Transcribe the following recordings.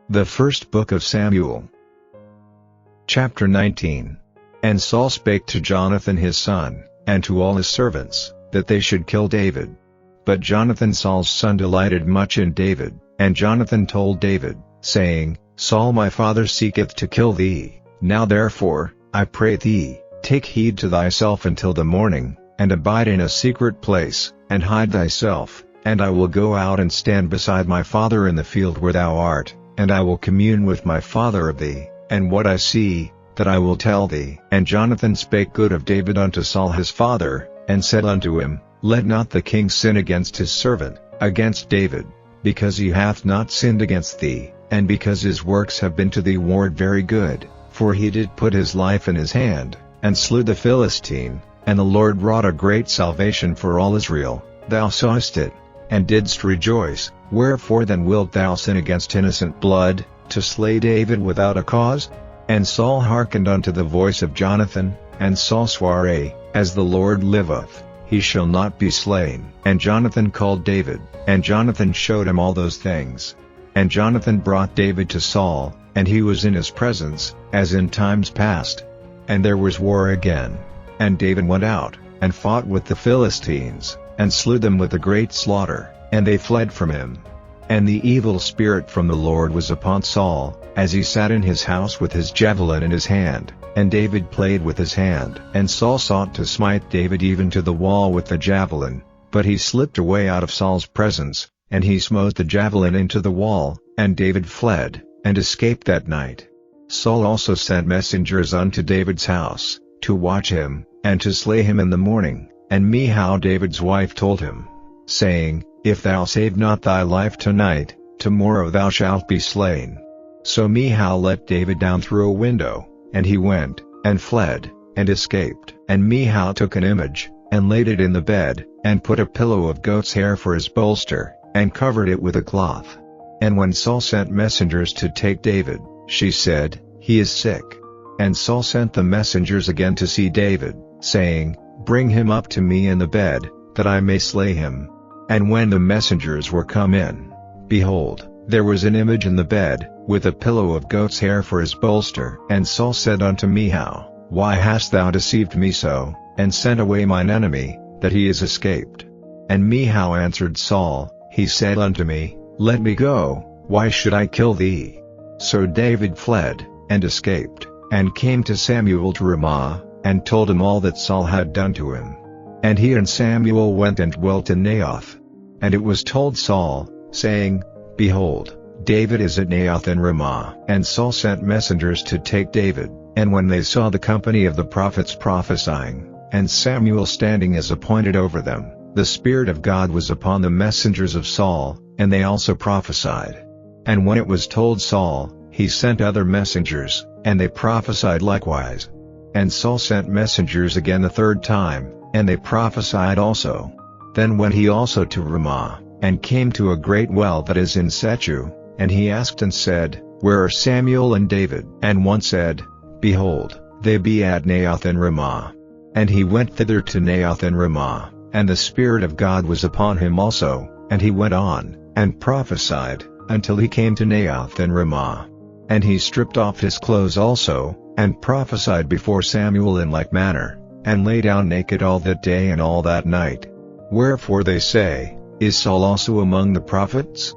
The First Book of Samuel. Chapter 19. And Saul spake to Jonathan his son, and to all his servants, that they should kill David. But Jonathan Saul's son delighted much in David, and Jonathan told David, saying, Saul my father seeketh to kill thee. Now therefore, I pray thee, take heed to thyself until the morning, and abide in a secret place, and hide thyself, and I will go out and stand beside my father in the field where thou art, and I will commune with my father of thee, and what I see, that I will tell thee. And Jonathan spake good of David unto Saul his father, and said unto him, Let not the king sin against his servant, against David, because he hath not sinned against thee, and because his works have been to thee ward very good, for he did put his life in his hand, and slew the Philistine, and the Lord wrought a great salvation for all Israel. Thou sawest it, and didst rejoice. Wherefore then wilt thou sin against innocent blood, to slay David without a cause? And Saul hearkened unto the voice of Jonathan, and Saul sware, As the Lord liveth, he shall not be slain. And Jonathan called David, and Jonathan showed him all those things. And Jonathan brought David to Saul, and he was in his presence, as in times past. And there was war again. And David went out, and fought with the Philistines, and slew them with a great slaughter, and they fled from him. And the evil spirit from the Lord was upon Saul, as he sat in his house with his javelin in his hand, and David played with his hand. And Saul sought to smite David even to the wall with the javelin, but he slipped away out of Saul's presence, and he smote the javelin into the wall, and David fled, and escaped that night. Saul also sent messengers unto David's house, to watch him, and to slay him in the morning. And Michal David's wife told him, saying, If thou save not thy life tonight, tomorrow thou shalt be slain. So Michal let David down through a window, and he went, and fled, and escaped. And Michal took an image, and laid it in the bed, and put a pillow of goat's hair for his bolster, and covered it with a cloth. And when Saul sent messengers to take David, she said, He is sick. And Saul sent the messengers again to see David, saying, Bring him up to me in the bed, that I may slay him. And when the messengers were come in, behold, there was an image in the bed, with a pillow of goat's hair for his bolster. And Saul said unto Michal, Why hast thou deceived me so, and sent away mine enemy, that he is escaped? And Michal answered Saul, He said unto me, Let me go, why should I kill thee? So David fled, and escaped, and came to Samuel to Ramah, and told him all that Saul had done to him. And he and Samuel went and dwelt in Naioth. And it was told Saul, saying, Behold, David is at Naioth in Ramah. And Saul sent messengers to take David, and when they saw the company of the prophets prophesying, and Samuel standing as appointed over them, the Spirit of God was upon the messengers of Saul, and they also prophesied. And when it was told Saul, he sent other messengers, and they prophesied likewise. And Saul sent messengers again the third time, and they prophesied also. Then went he also to Ramah, and came to a great well that is in Sechu, and he asked and said, Where are Samuel and David? And one said, Behold, they be at Naioth in Ramah. And he went thither to Naioth in Ramah, and the Spirit of God was upon him also, and he went on, and prophesied, until he came to Naioth in Ramah. And he stripped off his clothes also, and prophesied before Samuel in like manner, and lay down naked all that day and all that night. Wherefore they say, Is Saul also among the prophets?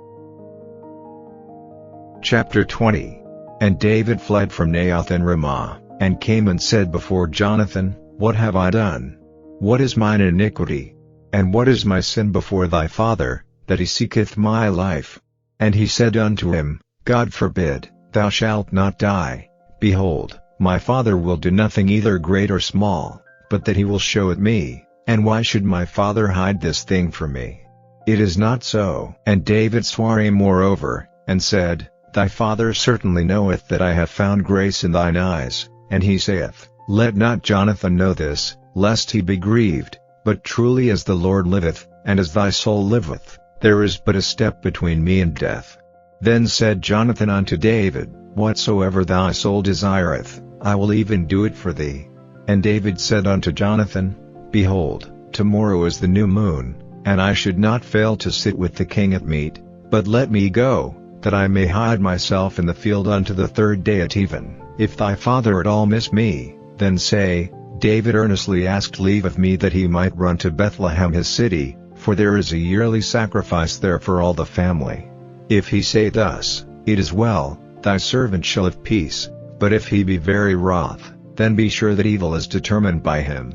Chapter 20. And David fled from Naioth in Ramah, and came and said before Jonathan, What have I done? What is mine iniquity? And what is my sin before thy father, that he seeketh my life? And he said unto him, God forbid, thou shalt not die. Behold, my father will do nothing either great or small, but that he will show it me. And why should my father hide this thing from me? It is not so. And David sware moreover, and said, Thy father certainly knoweth that I have found grace in thine eyes. And he saith, Let not Jonathan know this, lest he be grieved. But truly as the Lord liveth, and as thy soul liveth, there is but a step between me and death. Then said Jonathan unto David, Whatsoever thy soul desireth, I will even do it for thee. And David said unto Jonathan, Behold, tomorrow is the new moon, and I should not fail to sit with the king at meat, but let me go, that I may hide myself in the field unto the third day at even. If thy father at all miss me, then say, David earnestly asked leave of me that he might run to Bethlehem his city, for there is a yearly sacrifice there for all the family. If he say thus, it is well, thy servant shall have peace, but if he be very wroth, then be sure that evil is determined by him.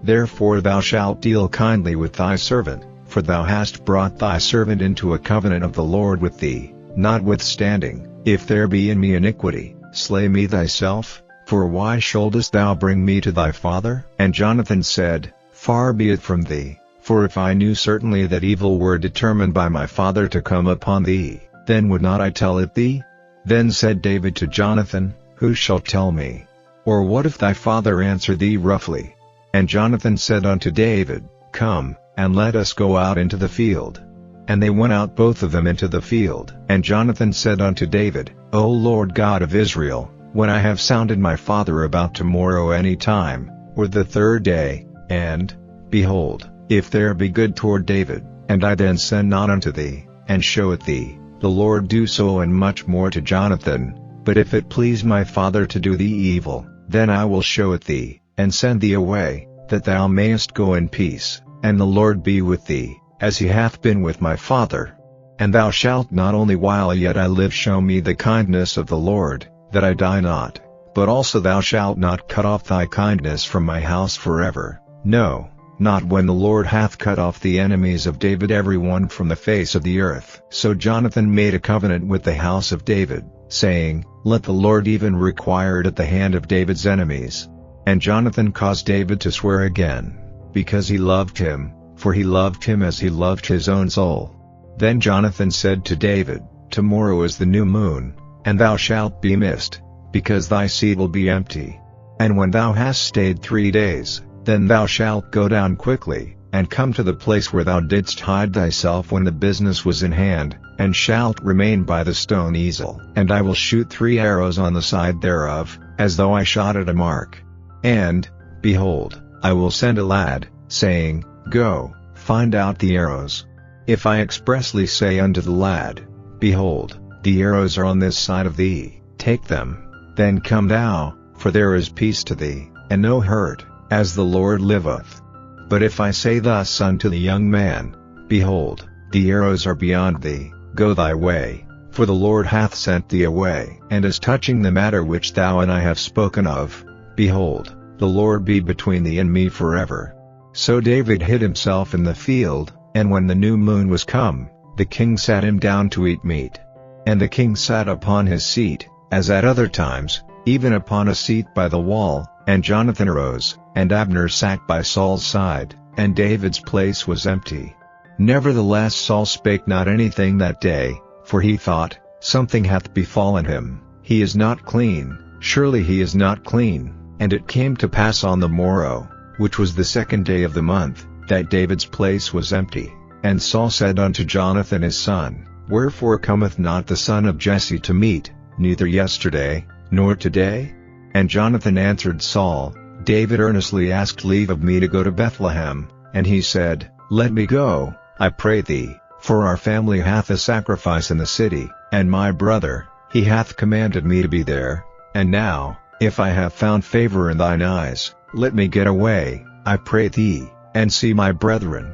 Therefore thou shalt deal kindly with thy servant, for thou hast brought thy servant into a covenant of the Lord with thee. Notwithstanding, if there be in me iniquity, slay me thyself, for why shouldest thou bring me to thy father? And Jonathan said, Far be it from thee, for if I knew certainly that evil were determined by my father to come upon thee, then would not I tell it thee? Then said David to Jonathan, Who shall tell me? Or what if thy father answer thee roughly? And Jonathan said unto David, Come, and let us go out into the field. And they went out both of them into the field. And Jonathan said unto David, O Lord God of Israel, when I have sounded my father about tomorrow any time, or the third day, and, behold, if there be good toward David, and I then send not unto thee, and show it thee, the Lord do so and much more to Jonathan. But if it please my father to do thee evil, then I will show it thee, and send thee away, that thou mayest go in peace, and the Lord be with thee, as he hath been with my father. And thou shalt not only while yet I live show me the kindness of the Lord, that I die not, but also thou shalt not cut off thy kindness from my house forever, no, not when the Lord hath cut off the enemies of David every one from the face of the earth. So Jonathan made a covenant with the house of David, saying, Let the Lord even require it at the hand of David's enemies. And Jonathan caused David to swear again, because he loved him, for he loved him as he loved his own soul. Then Jonathan said to David, Tomorrow is the new moon, and thou shalt be missed, because thy seed will be empty. And when thou hast stayed 3 days, then thou shalt go down quickly, and come to the place where thou didst hide thyself when the business was in hand, and shalt remain by the stone easel. And I will shoot 3 arrows on the side thereof, as though I shot at a mark. And, behold, I will send a lad, saying, Go, find out the arrows. If I expressly say unto the lad, Behold, the arrows are on this side of thee, take them, then come thou, for there is peace to thee, and no hurt, as the Lord liveth. But if I say thus unto the young man, Behold, the arrows are beyond thee, go thy way, for the Lord hath sent thee away. And as touching the matter which thou and I have spoken of, behold, the Lord be between thee and me forever. So David hid himself in the field, and when the new moon was come, the king sat him down to eat meat. And the king sat upon his seat, as at other times, even upon a seat by the wall, and Jonathan arose, and Abner sat by Saul's side, and David's place was empty. Nevertheless Saul spake not anything that day, for he thought, Something hath befallen him, he is not clean, surely he is not clean. And it came to pass on the morrow, which was the 2nd day of the month, that David's place was empty. And Saul said unto Jonathan his son, Wherefore cometh not the son of Jesse to meat, neither yesterday, nor today? And Jonathan answered Saul, David earnestly asked leave of me to go to Bethlehem, and he said, Let me go, I pray thee, for our family hath a sacrifice in the city, and my brother, he hath commanded me to be there. And now, if I have found favor in thine eyes, let me get away, I pray thee, and see my brethren.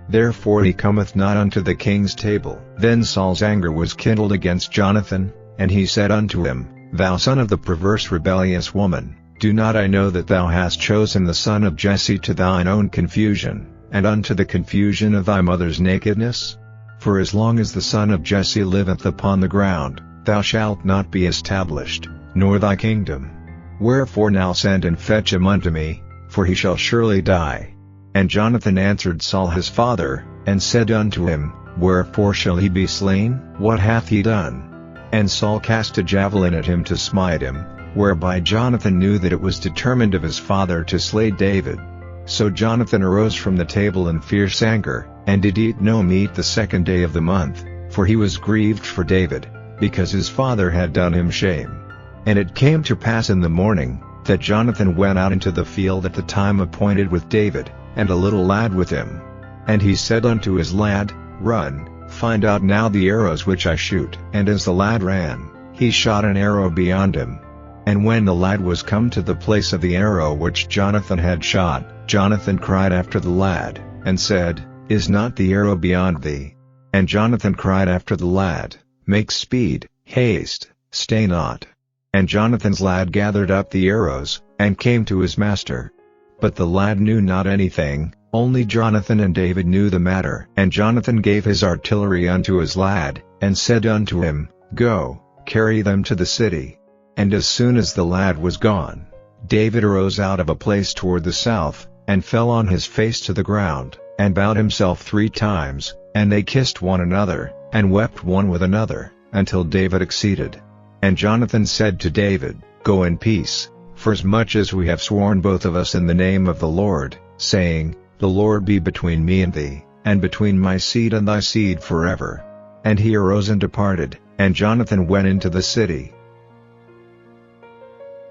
Therefore he cometh not unto the king's table. Then Saul's anger was kindled against Jonathan, and he said unto him, Thou son of the perverse rebellious woman, do not I know that thou hast chosen the son of Jesse to thine own confusion, and unto the confusion of thy mother's nakedness? For as long as the son of Jesse liveth upon the ground, thou shalt not be established, nor thy kingdom. Wherefore now send and fetch him unto me, for he shall surely die. And Jonathan answered Saul his father, and said unto him, Wherefore shall he be slain? What hath he done? And Saul cast a javelin at him to smite him, whereby Jonathan knew that it was determined of his father to slay David. So Jonathan arose from the table in fierce anger, and did eat no meat the 2nd day of the month, for he was grieved for David, because his father had done him shame. And it came to pass in the morning, that Jonathan went out into the field at the time appointed with David, and a little lad with him. And he said unto his lad, Run, Find out now the arrows which I shoot." And as the lad ran, he shot an arrow beyond him. And when the lad was come to the place of the arrow which Jonathan had shot, Jonathan cried after the lad, and said, "Is not the arrow beyond thee?" And Jonathan cried after the lad, "Make speed, haste, stay not." And Jonathan's lad gathered up the arrows, and came to his master. But the lad knew not anything, only Jonathan and David knew the matter. And Jonathan gave his artillery unto his lad, and said unto him, "Go, carry them to the city." And as soon as the lad was gone, David arose out of a place toward the south, and fell on his face to the ground, and bowed himself 3 times, and they kissed one another, and wept one with another, until David exceeded. And Jonathan said to David, "Go in peace, forasmuch as we have sworn both of us in the name of the Lord, saying, The Lord be between me and thee, and between my seed and thy seed forever." And he arose and departed, and Jonathan went into the city.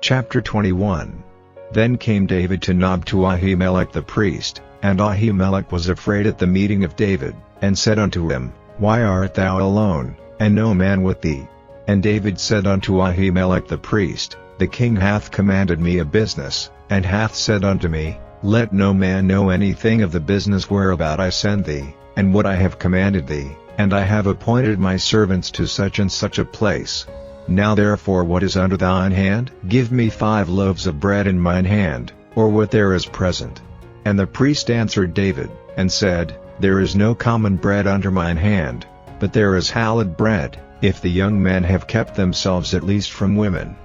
Chapter 21. Then came David to Nob to Ahimelech the priest, and Ahimelech was afraid at the meeting of David, and said unto him, "Why art thou alone, and no man with thee?" And David said unto Ahimelech the priest, "The king hath commanded me a business, and hath said unto me, Let no man know anything of the business whereabout I send thee, and what I have commanded thee, and I have appointed my servants to such and such a place. Now therefore what is under thine hand? Give me 5 loaves of bread in mine hand, or what there is present." And the priest answered David, and said, "There is no common bread under mine hand, but there is hallowed bread, if the young men have kept themselves at least from women."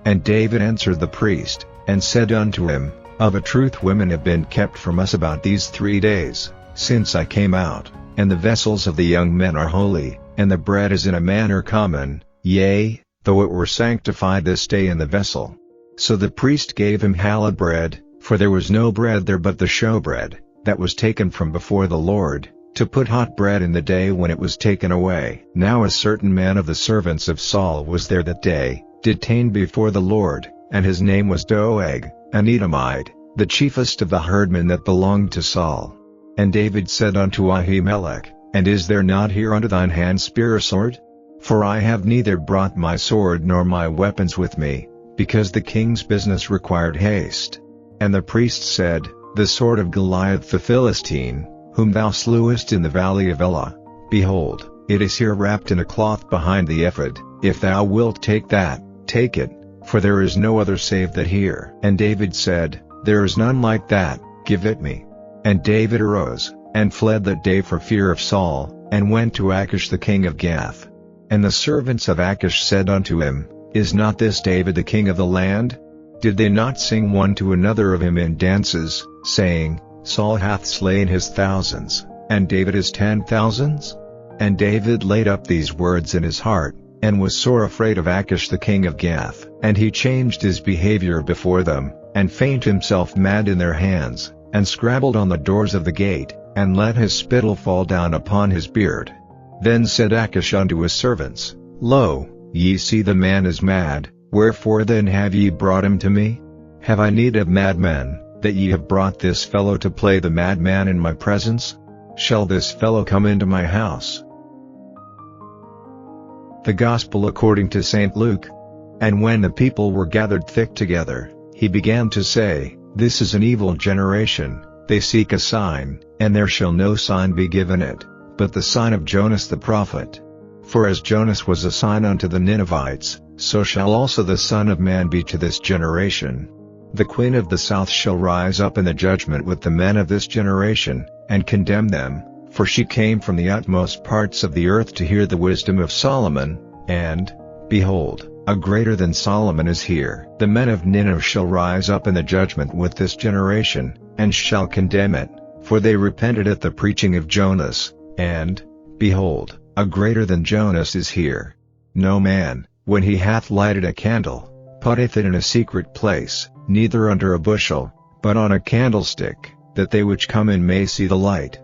And David answered the priest, and said unto him, "Of a truth women have been kept from us about these 3 days, since I came out, and the vessels of the young men are holy, and the bread is in a manner common, yea, though it were sanctified this day in the vessel." So the priest gave him hallowed bread, for there was no bread there but the showbread, that was taken from before the Lord, to put hot bread in the day when it was taken away. Now a certain man of the servants of Saul was there that day, detained before the Lord, and his name was Doeg, an Edomite, the chiefest of the herdmen that belonged to Saul. And David said unto Ahimelech, "And is there not here under thine hand spear or sword? For I have neither brought my sword nor my weapons with me, because the king's business required haste." And the priest said, "The sword of Goliath the Philistine, whom thou slewest in the valley of Elah, behold, it is here wrapped in a cloth behind the ephod. If thou wilt take that, take it, for there is no other save that here." And David said, "There is none like that, give it me." And David arose, and fled that day for fear of Saul, and went to Achish the king of Gath. And the servants of Achish said unto him, "Is not this David the king of the land? Did they not sing one to another of him in dances, saying, Saul hath slain his thousands, and David his 10,000s? And David laid up these words in his heart, and was sore afraid of Achish the king of Gath. And he changed his behavior before them, and feigned himself mad in their hands, and scrabbled on the doors of the gate, and let his spittle fall down upon his beard. Then said Achish unto his servants, Lo, ye see the man is mad, wherefore then have ye brought him to me? Have I need of madmen, that ye have brought this fellow to play the madman in my presence? Shall this fellow come into my house? The Gospel according to St. Luke. And when the people were gathered thick together, he began to say, This is an evil generation, they seek a sign, and there shall no sign be given it, but the sign of Jonas the prophet. For as Jonas was a sign unto the Ninevites, so shall also the Son of Man be to this generation. The queen of the south shall rise up in the judgment with the men of this generation, and condemn them, for she came from the utmost parts of the earth to hear the wisdom of Solomon, and, behold, a greater than Solomon is here. The men of Nineveh shall rise up in the judgment with this generation, and shall condemn it, for they repented at the preaching of Jonas, and, behold, a greater than Jonas is here. No man, when he hath lighted a candle, putteth it in a secret place, neither under a bushel, but on a candlestick, that they which come in may see the light.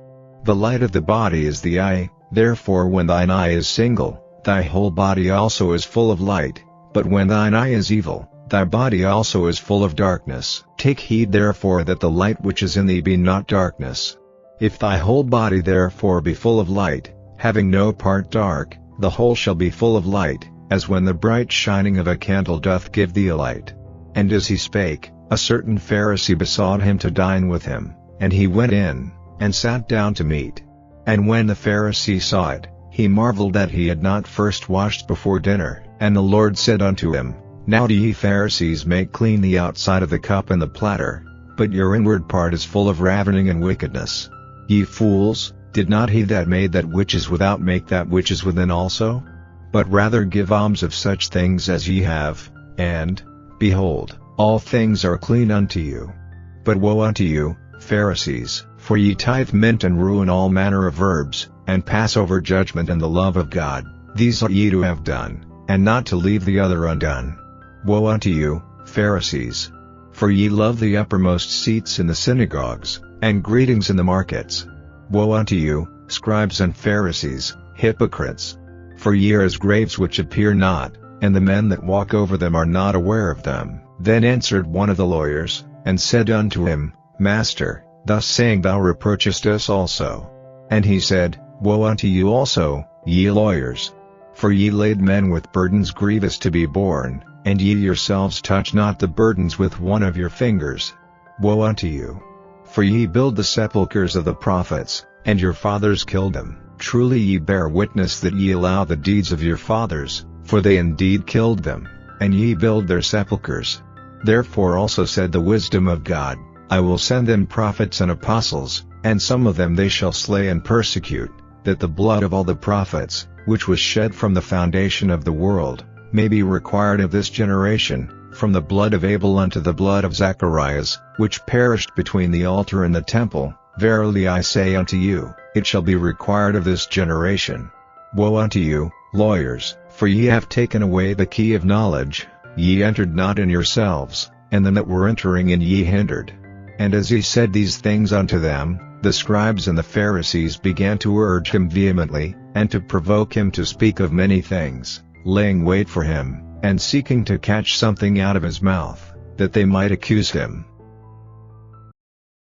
The light of the body is the eye, therefore when thine eye is single, thy whole body also is full of light, but when thine eye is evil, thy body also is full of darkness. Take heed therefore that the light which is in thee be not darkness. If thy whole body therefore be full of light, having no part dark, the whole shall be full of light, as when the bright shining of a candle doth give thee a light. And as he spake, a certain Pharisee besought him to dine with him, and he went in, and sat down to meat. And when the Pharisee saw it, he marveled that he had not first washed before dinner. And the Lord said unto him, Now do ye Pharisees make clean the outside of the cup and the platter, but your inward part is full of ravening and wickedness. Ye fools, did not he that made that which is without make that which is within also? But rather give alms of such things as ye have, and, behold, all things are clean unto you. But woe unto you, Pharisees, for ye tithe mint and rue and all manner of herbs, and pass over judgment and the love of God. These ought ye to have done, and not to leave the other undone. Woe unto you, Pharisees! For ye love the uppermost seats in the synagogues, and greetings in the markets. Woe unto you, scribes and Pharisees, hypocrites! For ye are as graves which appear not, and the men that walk over them are not aware of them. Then answered one of the lawyers, and said unto him, Master, thus saying thou reproachest us also. And he said, Woe unto you also, ye lawyers! For ye lade men with burdens grievous to be borne, and ye yourselves touch not the burdens with one of your fingers. Woe unto you! For ye build the sepulchres of the prophets, and your fathers killed them. Truly ye bear witness that ye allow the deeds of your fathers, for they indeed killed them, and ye build their sepulchres. Therefore also said the wisdom of God, I will send them prophets and apostles, and some of them they shall slay and persecute, that the blood of all the prophets, which was shed from the foundation of the world, may be required of this generation, from the blood of Abel unto the blood of Zacharias, which perished between the altar and the temple. Verily I say unto you, it shall be required of this generation. Woe unto you, lawyers, for ye have taken away the key of knowledge. Ye entered not in yourselves, and them that were entering in ye hindered. And as he said these things unto them, the scribes and the Pharisees began to urge him vehemently, and to provoke him to speak of many things, laying wait for him, and seeking to catch something out of his mouth, that they might accuse him.